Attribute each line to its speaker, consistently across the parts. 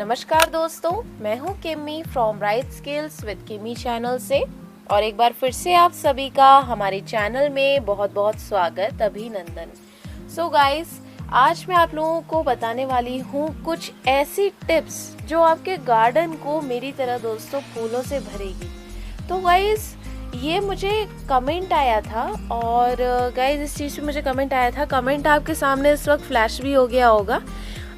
Speaker 1: नमस्कार दोस्तों, मैं हूं Kimmi from right skills with Kimmi channel से और एक बार फिर से आप सभी का हमारे चैनल में बहुत बहुत स्वागत, अभिनंदन। सो गाइस, आज मैं आप लोगों को बताने वाली हूं कुछ ऐसी टिप्स जो आपके गार्डन को मेरी तरह दोस्तों फूलों से भरेगी। तो गाइस, ये मुझे कमेंट आया था और गाइस इस चीज़ पे मुझे कमेंट आया था। कमेंट आपके सामने इस वक्त फ्लैश भी हो गया होगा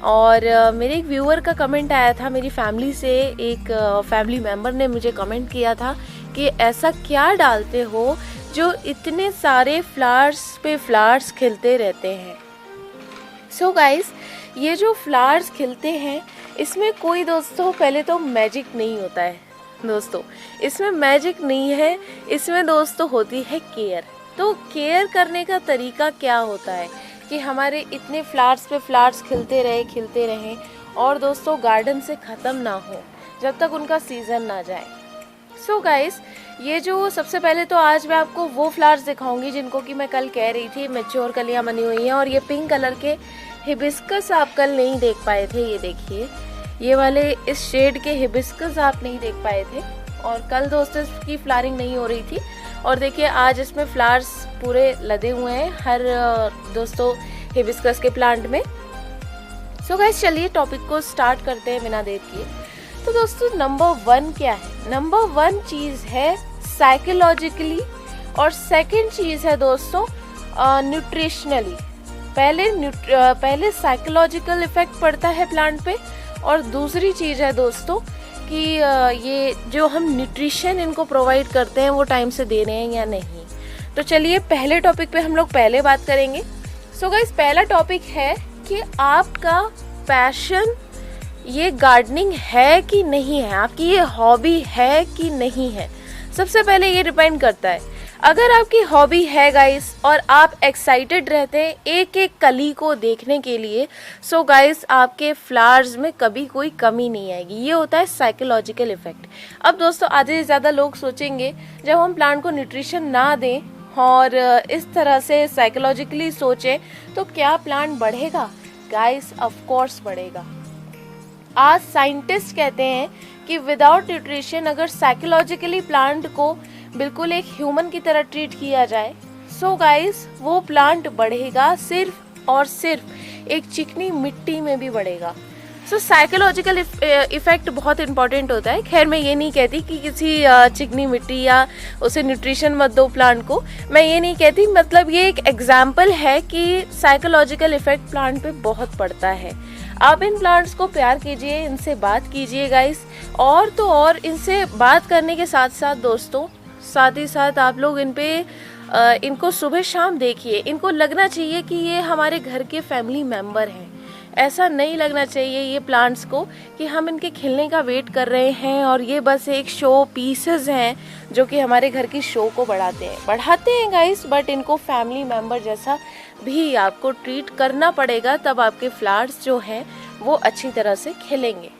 Speaker 1: और मेरे एक व्यूअर का कमेंट आया था। मेरी फैमिली से एक फैमिली मेम्बर ने मुझे कमेंट किया था कि ऐसा क्या डालते हो जो इतने सारे फ्लावर्स पे फ्लावर्स खिलते रहते हैं। सो गाइस, ये जो फ्लावर्स खिलते हैं इसमें कोई दोस्तों पहले तो मैजिक नहीं होता है दोस्तों, इसमें मैजिक नहीं है, इसमें दोस्तों होती है केयर। तो केयर करने का तरीका क्या होता है कि हमारे इतने फ्लावर्स पे फ्लावर्स खिलते रहें और दोस्तों गार्डन से ख़त्म ना हो जब तक उनका सीज़न ना जाए। सो गाइस, ये जो सबसे पहले तो आज मैं आपको वो फ्लावर्स दिखाऊंगी जिनको कि मैं कल कह रही थी मैच्योर कलियां बनी हुई हैं। और ये पिंक कलर के हिबिस्कस आप कल नहीं देख पाए थे, ये देखिए, ये वाले इस शेड के हिबिस्कस आप नहीं देख पाए थे और कल दोस्तों इसकी फ्लावरिंग नहीं हो रही थी। और देखिए आज इसमें फ्लावर्स पूरे लदे हुए हैं हर दोस्तों हिबिस्कस के प्लांट में। सो गाइस, चलिए टॉपिक को स्टार्ट करते हैं बिना देर किए। तो दोस्तों नंबर 1 क्या है? नंबर 1 चीज़ है साइकोलॉजिकली और सेकंड चीज़ है दोस्तों न्यूट्रिशनली। पहले साइकोलॉजिकल इफेक्ट पड़ता है प्लांट पे और दूसरी चीज़ है दोस्तों कि ये जो हम न्यूट्रिशन इनको प्रोवाइड करते हैं वो टाइम से दे रहे हैं या नहीं। तो चलिए पहले टॉपिक पे हम लोग पहले बात करेंगे। सो गाइस, पहला टॉपिक है कि आपका पैशन ये गार्डनिंग है कि नहीं है, आपकी ये हॉबी है कि नहीं है। सबसे पहले ये डिपेंड करता है। अगर आपकी हॉबी है गाइस और आप एक्साइटेड रहते हैं एक एक कली को देखने के लिए, सो गाइस आपके फ्लावर्स में कभी कोई कमी नहीं आएगी। ये होता है साइकोलॉजिकल इफेक्ट। अब दोस्तों आधे से ज़्यादा लोग सोचेंगे जब हम प्लांट को न्यूट्रिशन ना दें और इस तरह से साइकोलॉजिकली सोचें तो क्या प्लांट बढ़ेगा? गाइस ऑफ कोर्स बढ़ेगा। आज साइंटिस्ट कहते हैं कि विदाउट न्यूट्रिशन अगर साइकोलॉजिकली प्लांट को बिल्कुल एक ह्यूमन की तरह ट्रीट किया जाए, सो गाइस वो प्लांट बढ़ेगा सिर्फ और सिर्फ एक चिकनी मिट्टी में भी बढ़ेगा। सो साइकोलॉजिकल इफेक्ट बहुत इंपॉर्टेंट होता है। खैर मैं ये नहीं कहती कि किसी चिकनी मिट्टी या उसे न्यूट्रिशन मत दो प्लांट को, मैं ये नहीं कहती, मतलब ये एक एग्जाम्पल है कि साइकोलॉजिकल इफेक्ट प्लांट पे बहुत पड़ता है। आप इन प्लांट्स को प्यार कीजिए, इनसे बात कीजिए गाइस, और तो और इनसे बात करने के साथ साथ दोस्तों साथ ही साथ आप लोग इनको सुबह शाम देखिए। इनको लगना चाहिए कि ये हमारे घर के फैमिली मेम्बर हैं। ऐसा नहीं लगना चाहिए ये प्लांट्स को कि हम इनके खिलने का वेट कर रहे हैं और ये बस एक शो पीसेस हैं जो कि हमारे घर की शो को बढ़ाते हैं गाइस, बट इनको फैमिली मेम्बर जैसा भी आपको ट्रीट करना पड़ेगा, तब आपके फ्लावर्स जो हैं वो अच्छी तरह से खिलेंगे।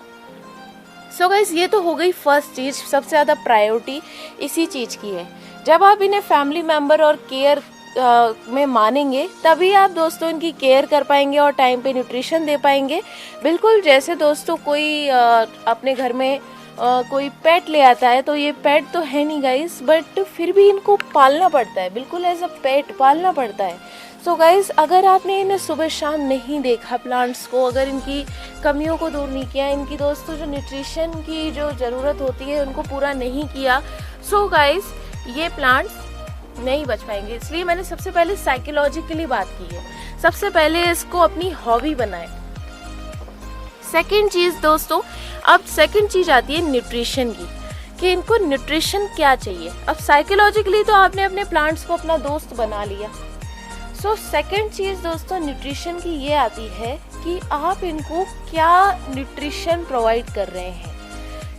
Speaker 1: सो गाइस, ये तो हो गई फर्स्ट चीज़, सबसे ज़्यादा प्रायोरिटी इसी चीज़ की है। जब आप इन्हें फैमिली मेम्बर और केयर में मानेंगे तभी आप दोस्तों इनकी केयर कर पाएंगे और टाइम पे न्यूट्रिशन दे पाएंगे। बिल्कुल जैसे दोस्तों कोई अपने घर में कोई पेट ले आता है, तो ये पेट तो है नहीं गाइस, बट फिर भी इनको पालना पड़ता है, बिल्कुल एज अ पेट पालना पड़ता है। सो गाइस, अगर आपने इन्हें सुबह शाम नहीं देखा प्लांट्स को, अगर इनकी कमियों को दूर नहीं किया, इनकी दोस्तों जो न्यूट्रिशन की जो ज़रूरत होती है उनको पूरा नहीं किया, सो गाइस ये प्लांट्स नहीं बच पाएंगे। इसलिए मैंने सबसे पहले साइकोलॉजिकली बात की है। सबसे पहले इसको अपनी हॉबी बनाएं। सेकंड चीज़ दोस्तों, अब सेकंड चीज़ आती है न्यूट्रिशन की, कि इनको न्यूट्रिशन क्या चाहिए। अब साइकोलॉजिकली तो आपने अपने प्लांट्स को अपना दोस्त बना लिया। सो सेकंड चीज़ दोस्तों न्यूट्रिशन की ये आती है कि आप इनको क्या न्यूट्रिशन प्रोवाइड कर रहे हैं।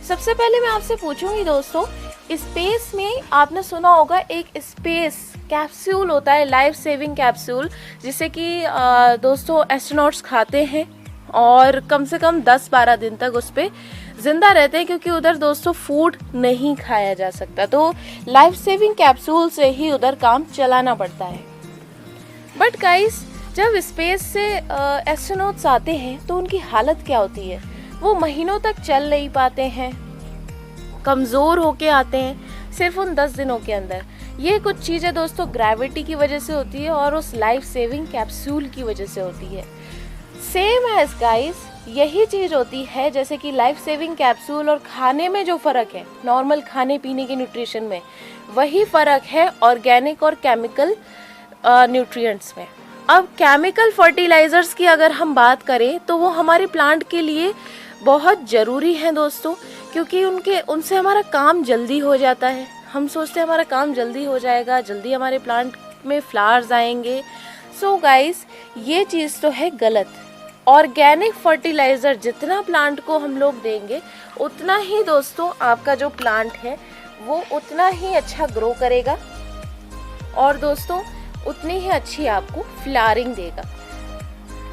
Speaker 1: सबसे पहले मैं आपसे पूछूंगी दोस्तों, स्पेस में आपने सुना होगा एक स्पेस कैप्सूल होता है, लाइफ सेविंग कैप्सूल, जिसे कि दोस्तों एस्ट्रोनॉट्स खाते हैं और कम से कम 10-12 दिन तक उस पर जिंदा रहते हैं, क्योंकि उधर दोस्तों फूड नहीं खाया जा सकता। तो लाइफ सेविंग कैप्सूल से ही उधर काम चलाना पड़ता है। बट गाइस, जब स्पेस से एस्ट्रोनॉट्स आते हैं तो उनकी हालत क्या होती है? वो महीनों तक चल नहीं पाते हैं, कमज़ोर होके आते हैं सिर्फ उन 10 दिनों के अंदर। ये कुछ चीज़ें दोस्तों ग्रेविटी की वजह से होती है और उस लाइफ सेविंग कैप्सूल की वजह से होती है। सेम एज गाइस यही चीज़ होती है जैसे कि लाइफ सेविंग कैप्सूल और खाने में जो फ़र्क है, नॉर्मल खाने पीने के न्यूट्रिशन में, वही फ़र्क है ऑर्गेनिक और केमिकल न्यूट्रिएंट्स में। अब केमिकल फर्टिलाइज़र्स की अगर हम बात करें तो वो हमारे प्लांट के लिए बहुत ज़रूरी हैं दोस्तों, क्योंकि उनसे हमारा काम जल्दी हो जाता है। हम सोचते हैं हमारा काम जल्दी हो जाएगा, जल्दी हमारे प्लांट में फ्लावर्स आएंगे। सो गाइस ये चीज़ तो है गलत। ऑर्गेनिक फर्टिलाइज़र जितना प्लांट को हम लोग देंगे उतना ही दोस्तों आपका जो प्लांट है वो उतना ही अच्छा ग्रो करेगा और दोस्तों उतनी ही अच्छी आपको फ्लावरिंग देगा,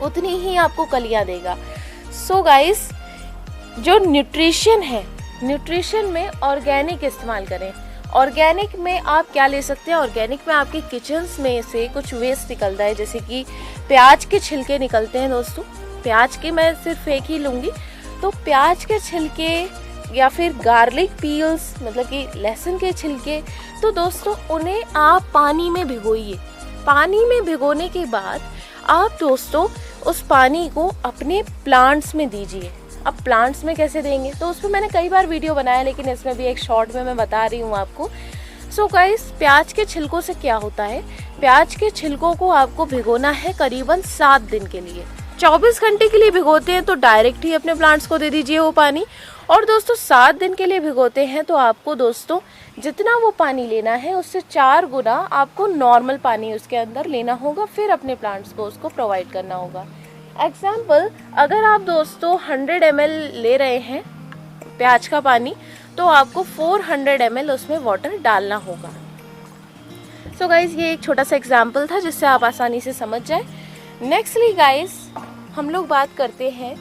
Speaker 1: उतनी ही आपको कलियां देगा। सो गाइस जो न्यूट्रिशन है, न्यूट्रिशन में ऑर्गेनिक इस्तेमाल करें। ऑर्गेनिक में आप क्या ले सकते हैं, ऑर्गेनिक में आपके किचन्स में से कुछ वेस्ट निकलता है, जैसे कि प्याज के छिलके निकलते हैं दोस्तों। प्याज के मैं सिर्फ एक ही लूँगी, तो प्याज के छिलके या फिर गार्लिक पील्स मतलब कि लहसुन के छिलके, तो दोस्तों उन्हें आप पानी में भिगोइए। पानी में भिगोने के बाद आप दोस्तों उस पानी को अपने प्लांट्स में दीजिए। अब प्लांट्स में कैसे देंगे तो उस पर मैंने कई बार वीडियो बनाया, लेकिन इसमें भी एक शॉर्ट में मैं बता रही हूँ आपको। सो गाइस प्याज के छिलकों से क्या होता है, प्याज के छिलकों को आपको भिगोना है करीबन 7 दिन के लिए। 24 घंटे के लिए भिगोते हैं तो डायरेक्ट ही अपने प्लांट्स को दे दीजिए वो पानी, और दोस्तों 7 दिन के लिए भिगोते हैं तो आपको दोस्तों जितना वो पानी लेना है उससे 4 गुना आपको नॉर्मल पानी उसके अंदर लेना होगा, फिर अपने प्लांट्स को उसको प्रोवाइड करना होगा। एग्जाम्पल, अगर आप दोस्तों 100 ml ले रहे हैं प्याज का पानी तो आपको 400 ml उसमें वाटर डालना होगा। सो गाइज ये एक छोटा सा एग्जाम्पल था जिससे आप आसानी से समझ जाए। नेक्स्टली गाइज हम लोग बात करते हैं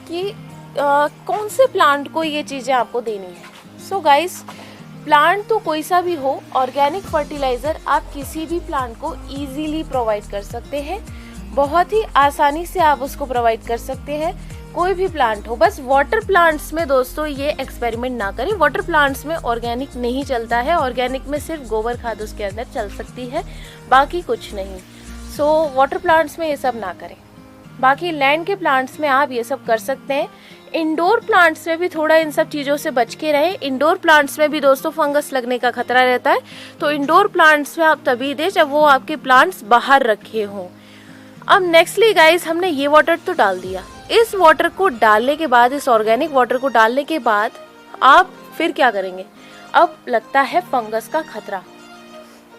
Speaker 1: कि कौन से प्लांट को ये चीज़ें आपको देनी है। सो गाइज प्लांट तो कोई सा भी हो, ऑर्गेनिक फर्टिलाइज़र आप किसी भी प्लांट को ईजीली प्रोवाइड कर सकते हैं, बहुत ही आसानी से आप उसको प्रोवाइड कर सकते हैं, कोई भी प्लांट हो। बस वाटर प्लांट्स में दोस्तों ये एक्सपेरिमेंट ना करें, वाटर प्लांट्स में ऑर्गेनिक नहीं चलता है, ऑर्गेनिक में सिर्फ गोबर खाद उसके अंदर चल सकती है, बाकी कुछ नहीं। सो वाटर प्लांट्स में ये सब ना करें। बाकी लैंड के प्लांट्स में आप ये सब कर सकते हैं। इंडोर प्लांट्स में भी थोड़ा इन सब चीज़ों से बच के रहें। इंडोर प्लांट्स में भी दोस्तों फंगस लगने का खतरा रहता है, तो इंडोर प्लांट्स में आप तभी दें जब वो आपके प्लांट्स बाहर रखे हों। अब नेक्स्टली गाइस हमने ये वाटर तो डाल दिया, इस वाटर को डालने के बाद, इस ऑर्गेनिक वाटर को डालने के बाद आप फिर क्या करेंगे, अब लगता है फंगस का खतरा।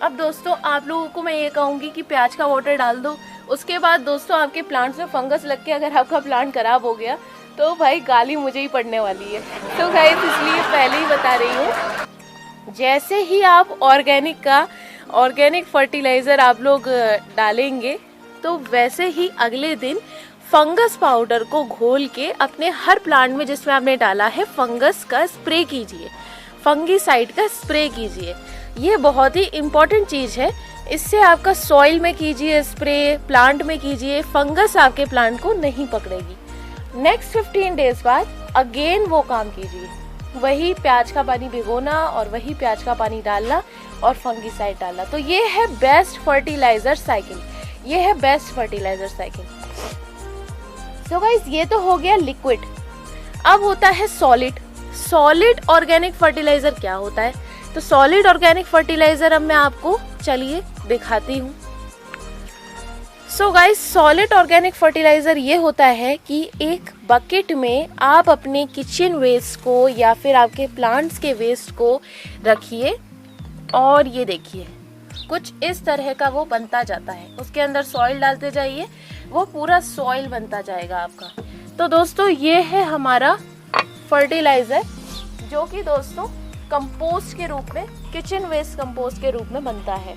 Speaker 1: अब दोस्तों आप लोगों को मैं ये कहूँगी कि प्याज का वाटर डाल दो, उसके बाद दोस्तों आपके प्लांट्स में फंगस लग के अगर आपका प्लांट खराब हो गया तो भाई गाली मुझे ही पड़ने वाली है। तो गाइस इसलिए पहले ही बता रही हूँ, जैसे ही आप ऑर्गेनिक फर्टिलाइज़र आप लोग डालेंगे तो वैसे ही अगले दिन फंगस पाउडर को घोल के अपने हर प्लांट में जिसमें आपने डाला है फंगस का स्प्रे कीजिए, फंगीसाइड का स्प्रे कीजिए। ये बहुत ही इम्पॉर्टेंट चीज़ है। इससे आपका सॉइल में कीजिए स्प्रे, प्लांट में कीजिए, फंगस आपके प्लांट को नहीं पकड़ेगी। नेक्स्ट 15 डेज बाद अगेन वो काम कीजिए, वही प्याज का पानी भिगोना और वही प्याज का पानी डालना और फंगीसाइड डालना। तो ये है बेस्ट फर्टिलाइजर साइकिल, ये है best fertilizer cycle. So guys ये तो हो गया लिक्विड। अब होता है सॉलिड। सॉलिड ऑर्गेनिक फर्टिलाइजर क्या होता है, तो सॉलिड ऑर्गेनिक फर्टिलाइजर अब मैं आपको चलिए दिखाती हूँ। So guys solid organic fertiliser ये होता है कि एक बकेट में आप अपने किचन वेस्ट को या फिर आपके प्लांट्स के वेस्ट को रखिए और ये देखिए कुछ इस तरह का वो बनता जाता है। उसके अंदर सॉइल डालते जाइए, वो पूरा सॉइल बनता जाएगा आपका। तो दोस्तों ये है हमारा फर्टिलाइज़र जो कि दोस्तों कंपोस्ट के रूप में, किचन वेस्ट कंपोस्ट के रूप में बनता है।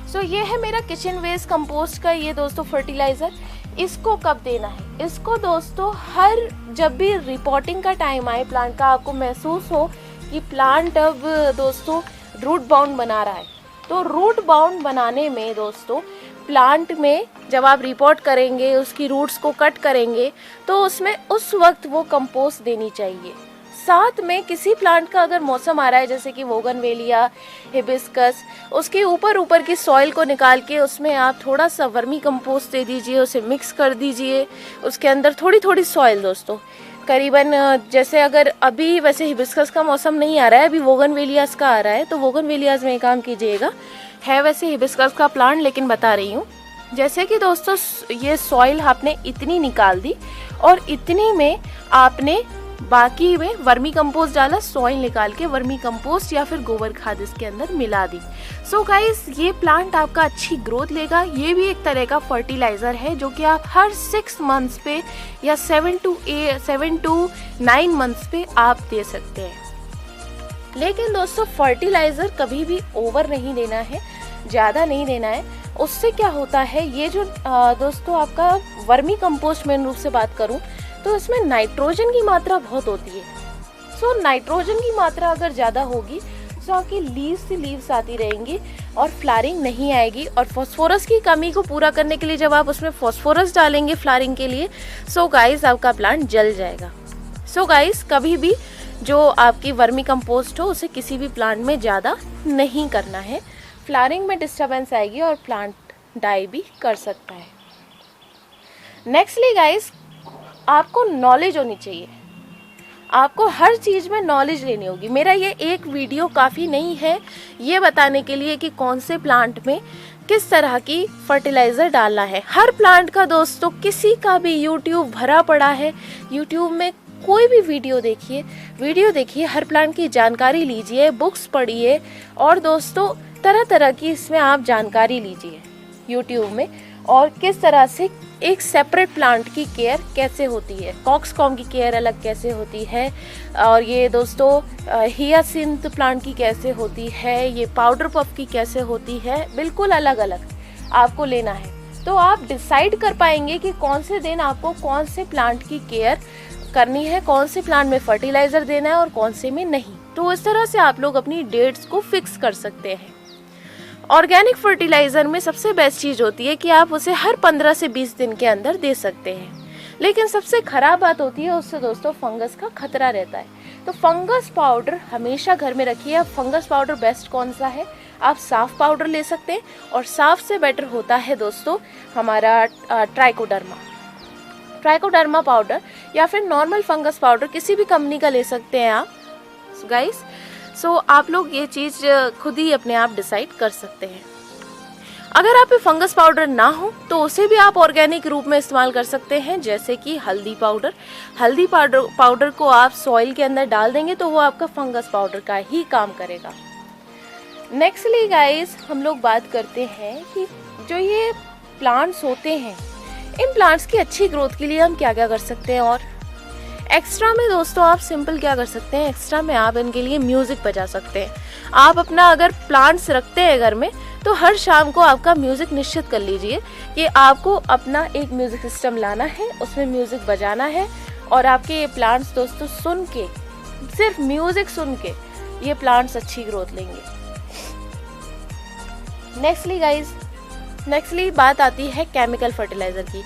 Speaker 1: सो ये है मेरा किचन वेस्ट कंपोस्ट का ये दोस्तों फर्टिलाइज़र। इसको कब देना है, इसको दोस्तों हर जब भी रिपोर्टिंग का टाइम आए प्लांट का, आपको महसूस हो कि प्लांट अब दोस्तों रूट बाउंड बना रहा है, तो रूट बाउंड बनाने में दोस्तों प्लांट में जब आप रिपोर्ट करेंगे, उसकी रूट्स को कट करेंगे, तो उसमें उस वक्त वो कंपोस्ट देनी चाहिए। साथ में किसी प्लांट का अगर मौसम आ रहा है जैसे कि बोगनवेलिया, हिबिस्कस, उसके ऊपर की सॉइल को निकाल के उसमें आप थोड़ा सा वर्मी कंपोस्ट दे दीजिए, उसे मिक्स कर दीजिए। उसके अंदर थोड़ी थोड़ी सॉइल दोस्तों, करीबन जैसे अगर अभी वैसे हिबिस्कस का मौसम नहीं आ रहा है, अभी बोगनवेलियास का आ रहा है, तो बोगनवेलियास में काम कीजिएगा। है वैसे हिबिस्कस का प्लांट, लेकिन बता रही हूँ। जैसे कि दोस्तों ये सॉइल आपने इतनी निकाल दी और इतनी में आपने बाकी में वर्मी कंपोस्ट डाला, सॉइल निकाल के वर्मी कंपोस्ट या फिर गोबर खाद इसके अंदर मिला दी। सो गाइस, ये प्लांट आपका अच्छी ग्रोथ लेगा। ये भी एक तरह का फर्टिलाइजर है जो कि आप हर 6 मंथ्स पे या 7 to 9 मंथ्स पे आप दे सकते हैं। लेकिन दोस्तों फर्टिलाइजर कभी भी ओवर नहीं देना है, ज़्यादा नहीं देना है। उससे क्या होता है, ये जो दोस्तों आपका वर्मी कंपोस्ट मेन रूप से बात करूं तो इसमें नाइट्रोजन की मात्रा बहुत होती है। सो नाइट्रोजन की मात्रा अगर ज़्यादा होगी तो आपकी लीव्स से लीव्स आती रहेंगी और फ्लावरिंग नहीं आएगी। और फास्फोरस की कमी को पूरा करने के लिए जब आप उसमें फास्फोरस डालेंगे फ्लावरिंग के लिए, सो गाइस आपका प्लांट जल जाएगा। सो गाइस, कभी भी जो आपकी वर्मी कंपोस्ट हो उसे किसी भी प्लांट में ज़्यादा नहीं करना है। फ्लावरिंग में डिस्टर्बेंस आएगी और प्लांट डाई भी कर सकता है। नेक्स्टली गाइस, आपको नॉलेज होनी चाहिए। आपको हर चीज़ में नॉलेज लेनी होगी। मेरा ये एक वीडियो काफ़ी नहीं है ये बताने के लिए कि कौन से प्लांट में किस तरह की फर्टिलाइज़र डालना है। हर प्लांट का दोस्तों किसी का भी यूट्यूब भरा पड़ा है। यूट्यूब में कोई भी वीडियो देखिए, हर प्लांट की जानकारी लीजिए, बुक्स पढ़िए और दोस्तों तरह तरह की इसमें आप जानकारी लीजिए यूट्यूब में। और किस तरह से एक सेपरेट प्लांट की केयर कैसे होती है, कॉक्सकॉम की केयर अलग कैसे होती है, और ये दोस्तों हियासिंथ प्लांट की कैसे होती है, ये पाउडर पफ की कैसे होती है, बिल्कुल अलग अलग आपको लेना है। तो आप डिसाइड कर पाएंगे कि कौन से दिन आपको कौन से प्लांट की केयर करनी है, कौन से प्लांट में फर्टिलाइज़र देना है और कौन से में नहीं। तो इस तरह से आप लोग अपनी डेट्स को फिक्स कर सकते हैं। ऑर्गेनिक फर्टिलाइज़र में सबसे बेस्ट चीज़ होती है कि आप उसे हर 15 से 20 दिन के अंदर दे सकते हैं। लेकिन सबसे ख़राब बात होती है उससे दोस्तों फंगस का खतरा रहता है। तो फंगस पाउडर हमेशा घर में रखिए। अब फंगस पाउडर बेस्ट कौन सा है, आप साफ पाउडर ले सकते हैं और साफ से बेटर होता है दोस्तों हमारा ट्राइकोडर्मा पाउडर या फिर नॉर्मल फंगस पाउडर, किसी भी कंपनी का ले सकते हैं आप गाइस। सो आप लोग ये चीज़ खुद ही अपने आप डिसाइड कर सकते हैं। अगर आप पे फंगस पाउडर ना हो तो उसे भी आप ऑर्गेनिक रूप में इस्तेमाल कर सकते हैं, जैसे कि हल्दी पाउडर को आप सॉइल के अंदर डाल देंगे तो वो आपका फंगस पाउडर का ही काम करेगा। नेक्स्टली गाइस, हम लोग बात करते हैं कि जो ये प्लांट्स होते हैं, इन प्लांट्स की अच्छी ग्रोथ के लिए हम क्या क्या कर सकते हैं। और एक्स्ट्रा में दोस्तों आप सिंपल क्या कर सकते हैं, एक्स्ट्रा में आप इनके लिए म्यूज़िक बजा सकते हैं। आप अपना अगर प्लांट्स रखते हैं घर में तो हर शाम को आपका म्यूज़िक निश्चित कर लीजिए कि आपको अपना एक म्यूज़िक सिस्टम लाना है, उसमें म्यूज़िक बजाना है और आपके ये प्लांट्स दोस्तों सुन के, सिर्फ म्यूज़िक सुन के ये प्लांट्स अच्छी ग्रोथ लेंगे। नेक्स्टली बात आती है केमिकल फर्टिलाइज़र की।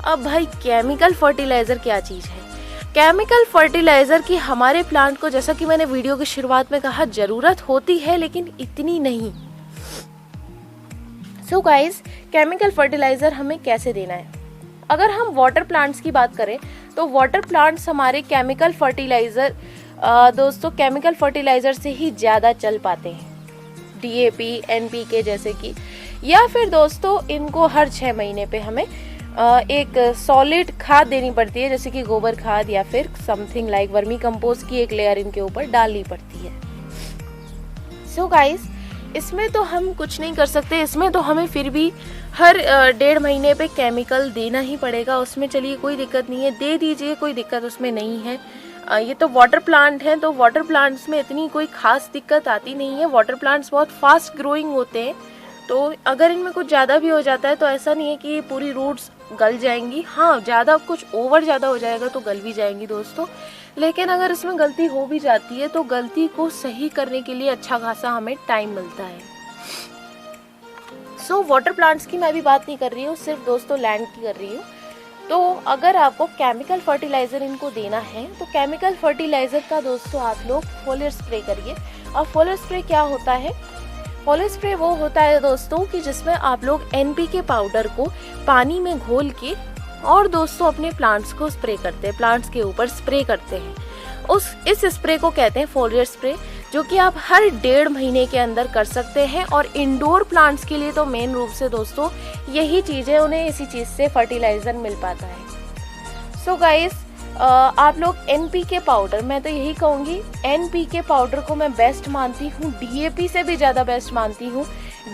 Speaker 1: अब भाई केमिकल फर्टिलाइज़र क्या चीज़ है। केमिकल फर्टिलाइज़र की हमारे प्लांट को, जैसा कि मैंने वीडियो की शुरुआत में कहा, ज़रूरत होती है लेकिन इतनी नहीं। सो गाइस, केमिकल फर्टिलाइज़र हमें कैसे देना है। अगर हम वाटर प्लांट्स की बात करें तो वाटर प्लांट्स हमारे केमिकल फर्टिलाइज़र दोस्तों केमिकल फर्टिलाइज़र से ही ज़्यादा चल पाते हैं, DAP, NPK जैसे कि, या फिर दोस्तों इनको हर 6 महीने पे हमें एक सॉलिड खाद देनी पड़ती है, जैसे कि गोबर खाद या फिर समथिंग लाइक वर्मी कंपोस्ट की एक लेयर इनके ऊपर डालनी पड़ती है। सो गाइस, इसमें तो हम कुछ नहीं कर सकते, इसमें तो हमें फिर भी हर 1.5 महीने पे केमिकल देना ही पड़ेगा। उसमें चलिए कोई दिक्कत नहीं है, दे दीजिए, कोई दिक्कत उसमें नहीं है। ये तो वाटर प्लांट हैं, तो वाटर प्लांट्स में इतनी कोई खास दिक्कत आती नहीं है। वाटर प्लांट्स बहुत फास्ट ग्रोइंग होते हैं, तो अगर इनमें कुछ ज़्यादा भी हो जाता है तो ऐसा नहीं है कि पूरी रूट्स गल जाएंगी। हाँ, ज़्यादा कुछ ओवर ज़्यादा हो जाएगा तो गल भी जाएंगी दोस्तों। लेकिन अगर इसमें गलती हो भी जाती है तो गलती को सही करने के लिए अच्छा खासा हमें टाइम मिलता है। सो वाटर प्लांट्स की मैं अभी बात नहीं कर रही हूँ, सिर्फ दोस्तों लैंड की कर रही हूँ। तो अगर आपको केमिकल फर्टिलाइज़र इनको देना है तो केमिकल फर्टिलाइज़र का दोस्तों आप लोग फोलियर स्प्रे करिए। और फोलियर स्प्रे क्या होता है? फोलियर स्प्रे वो होता है दोस्तों कि जिसमें आप लोग NPK पाउडर को पानी में घोल के और दोस्तों अपने प्लांट्स को स्प्रे करते हैं, प्लांट्स के ऊपर स्प्रे करते हैं। इस स्प्रे को कहते हैं फोलियर स्प्रे, जो कि आप हर 1.5 महीने के अंदर कर सकते हैं। और इंडोर प्लांट्स के लिए तो मेन रूप से दोस्तों यही चीज़ है, उन्हें इसी चीज़ से फर्टिलाइज़र मिल पाता है। सो गाइस, आप लोग NPK पाउडर, मैं तो यही कहूँगी NPK पाउडर को मैं बेस्ट मानती हूँ, DAP से भी ज़्यादा बेस्ट मानती हूँ।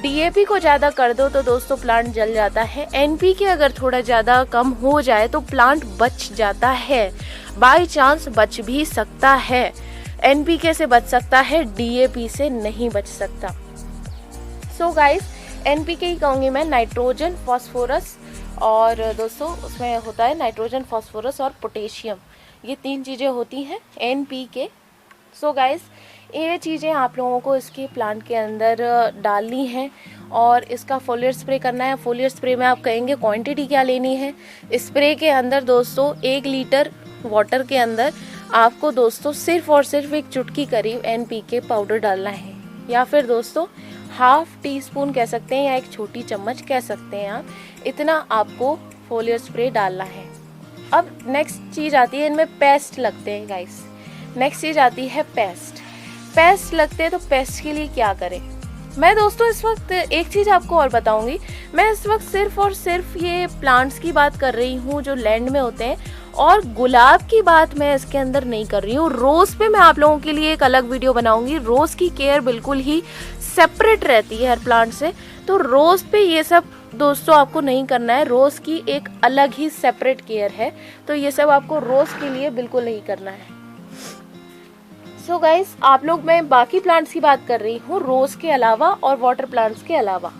Speaker 1: DAP को ज़्यादा कर दो तो दोस्तों प्लांट जल जाता है, NPK अगर थोड़ा ज़्यादा कम हो जाए तो प्लांट बच जाता है, बाई चांस बच भी सकता है। NPK से बच सकता है, DAP से नहीं बच सकता। सो गाइस, NPK ही कहूँगी मैं, नाइट्रोजन, फॉस्फोरस, और दोस्तों उसमें होता है नाइट्रोजन, फॉस्फोरस और पोटेशियम, ये 3 चीज़ें होती हैं NPK। सो गाइस, ये चीज़ें आप लोगों को इसके प्लांट के अंदर डालनी है और इसका फोलियर स्प्रे करना है। फोलियर स्प्रे में आप कहेंगे क्वांटिटी क्या लेनी है? स्प्रे के अंदर दोस्तों 1 लीटर वाटर के अंदर आपको दोस्तों सिर्फ और सिर्फ 1 चुटकी करीब NPK पाउडर डालना है, या फिर दोस्तों ½ टीस्पून कह सकते हैं, या 1 छोटी चम्मच कह सकते हैं आप, इतना आपको फोलियर स्प्रे डालना है। अब नेक्स्ट चीज़ आती है, इनमें पेस्ट लगते हैं गाइस। नेक्स्ट चीज़ आती है पेस्ट लगते हैं, तो पेस्ट के लिए क्या करें? मैं दोस्तों इस वक्त एक चीज़ आपको और बताऊंगी। मैं इस वक्त सिर्फ और सिर्फ ये प्लांट्स की बात कर रही हूँ जो लैंड में होते हैं, और गुलाब की बात मैं इसके अंदर नहीं कर रही हूँ। रोज़ पे मैं आप लोगों के लिए एक अलग वीडियो बनाऊंगी। रोज़ की केयर बिल्कुल ही सेपरेट रहती है हर प्लांट से, तो रोज़ पे ये सब दोस्तों आपको नहीं करना है। रोज़ की एक अलग ही सेपरेट केयर है, तो ये सब आपको रोज़ के लिए बिल्कुल नहीं करना है। सो गाइस, आप लोग, मैं बाकी प्लांट्स की बात कर रही हूँ रोज़ के अलावा और वाटर प्लांट्स के अलावा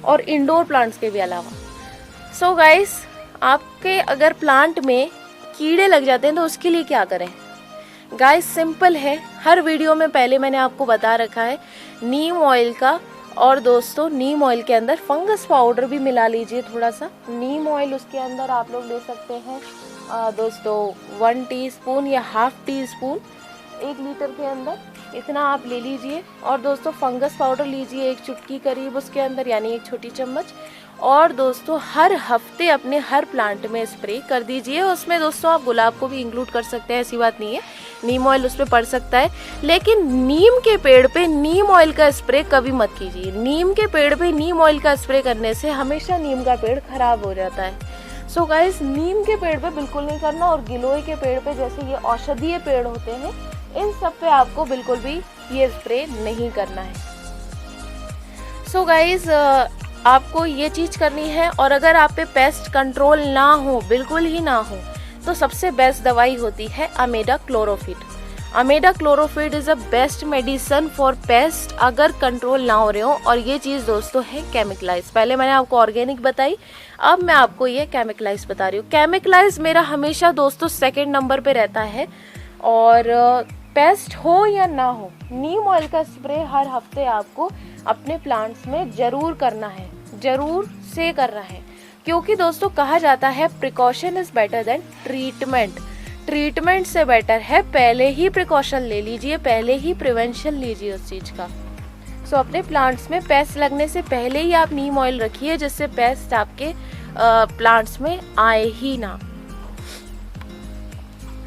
Speaker 1: और इंडोर प्लांट्स के भी अलावा। सो गाइस, आपके अगर प्लांट में कीड़े लग जाते हैं तो उसके लिए क्या करें? गाइस सिंपल है, हर वीडियो में पहले मैंने आपको बता रखा है नीम ऑयल का। और दोस्तों नीम ऑयल के अंदर फंगस पाउडर भी मिला लीजिए थोड़ा सा। नीम ऑयल उसके अंदर आप लोग ले सकते हैं दोस्तों 1 टीस्पून या ½ टीस्पून 1 लीटर के अंदर, इतना आप ले लीजिए। और दोस्तों फंगस पाउडर लीजिए 1 चुटकी करीब उसके अंदर, यानी 1 छोटी चम्मच। और दोस्तों हर हफ्ते अपने हर प्लांट में स्प्रे कर दीजिए। उसमें दोस्तों आप गुलाब को भी इंक्लूड कर सकते हैं, ऐसी बात नहीं है, नीम ऑयल उसमें पड़ सकता है। लेकिन नीम के पेड़ पे नीम ऑयल का स्प्रे कभी मत कीजिए। नीम के पेड़ पे नीम ऑयल का स्प्रे करने से हमेशा नीम का पेड़ खराब हो जाता है। सो गाइस, नीम के पेड़ पे बिल्कुल नहीं करना। और गिलोय के पेड़ पे, जैसे ये औषधीय पेड़ होते हैं, इन सब पे आपको बिल्कुल भी ये स्प्रे नहीं करना है। सो गाइस, आपको ये चीज़ करनी है। और अगर आप पे पेस्ट कंट्रोल ना हो, बिल्कुल ही ना हो, तो सबसे बेस्ट दवाई होती है अमेडा क्लोरोफिट। अमेडा क्लोरोफिट is a best medicine for pest अगर कंट्रोल ना हो रहे हो। और ये चीज़ दोस्तों है केमिकलाइज। पहले मैंने आपको ऑर्गेनिक बताई, अब मैं आपको ये केमिकलाइज बता रही हूँ। केमिकलाइज मेरा हमेशा दोस्तों 2nd नंबर पे रहता है। और पेस्ट हो या ना हो, नीम ऑयल का स्प्रे हर हफ्ते आपको अपने प्लांट्स में ज़रूर करना है, ज़रूर से करना है। क्योंकि दोस्तों कहा जाता है precaution is better than treatment. Treatment से बेटर है पहले ही प्रिकॉशन ले लीजिए, पहले ही प्रिवेंशन लीजिए उस चीज़ का। सो अपने प्लांट्स में पेस्ट लगने से पहले ही आप नीम ऑयल रखिए, जिससे पेस्ट आपके प्लांट्स में आए ही ना।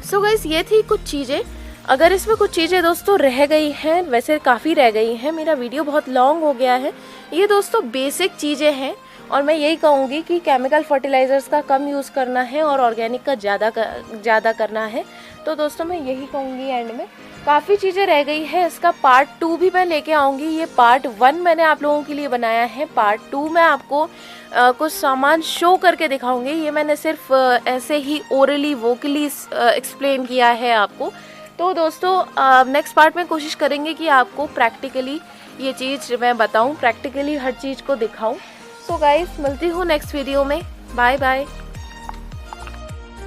Speaker 1: सो गाइस, ये थी कुछ चीज़ें। अगर इसमें कुछ चीज़ें दोस्तों रह गई हैं, वैसे काफ़ी रह गई हैं, मेरा वीडियो बहुत लॉन्ग हो गया है, ये दोस्तों बेसिक चीज़ें हैं। और मैं यही कहूँगी कि केमिकल फर्टिलाइज़र्स का कम यूज़ करना है और ऑर्गेनिक का ज़्यादा करना है। तो दोस्तों मैं यही कहूँगी एंड में। काफ़ी चीज़ें रह गई है, इसका पार्ट 2 भी मैं लेके आऊँगी। ये पार्ट 1 मैंने आप लोगों के लिए बनाया है, पार्ट 2 में आपको कुछ सामान शो करके दिखाऊँगी। ये मैंने सिर्फ ऐसे ही ओरली वोकली एक्सप्लेन किया है आपको। तो दोस्तों नेक्स्ट पार्ट में कोशिश करेंगे कि आपको प्रैक्टिकली ये चीज़ मैं बताऊँ, प्रैक्टिकली हर चीज़ को दिखाऊँ। सो गाइस, मिलती हूँ नेक्स्ट वीडियो में। Bye bye.